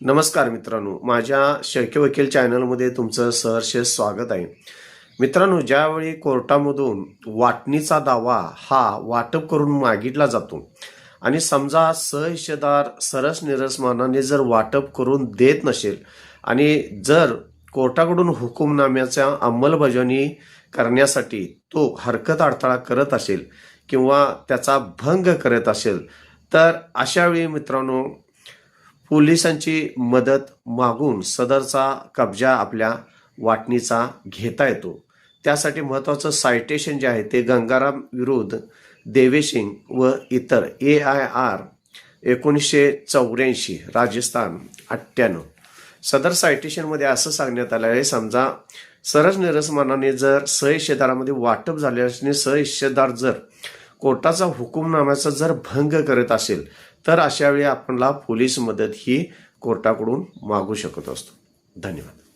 नमस्कार मित्रांनो, माझ्या शैक्य वकील चॅनलमध्ये तुमचं सहर्ष स्वागत आहे. मित्रांनो, ज्यावेळी कोर्टामधून वाटणीचा दावा हा वाटप करून मागितला जातो आणि समजा सहहिस्सेदार सरस निरसमानाने जर वाटप करून देत नसेल आणि जर कोर्टाकडून हुकूमनाम्याच्या अंमलबजावणी करण्यासाठी तो हरकत अडथळा करत असेल किंवा त्याचा भंग करत असेल तर अशावेळी मित्रांनो पोलिसांची मदत मागून सदरचा कब्जा आपल्या वाटणीचा घेता येतो. त्यासाठी महत्त्वाचं सायटेशन जे आहे ते गंगाराम विरुद्ध देवेसिंग व इतर AIR 1984 राजस्थान 98. सदर सायटेशनमध्ये असं सांगण्यात आलं आहे, समजा सरस निरसमानाने जर सहहिस्सेदारामध्ये वाटप झाले असणे सहहिस्सेदार जर कोर्टाचा हुकूमनाम्याचा जर भंग करत असेल तर अशा वेळी आपल्याला पोलीस मदत ही कोर्टाकडून मागू शकत असतो. धन्यवाद.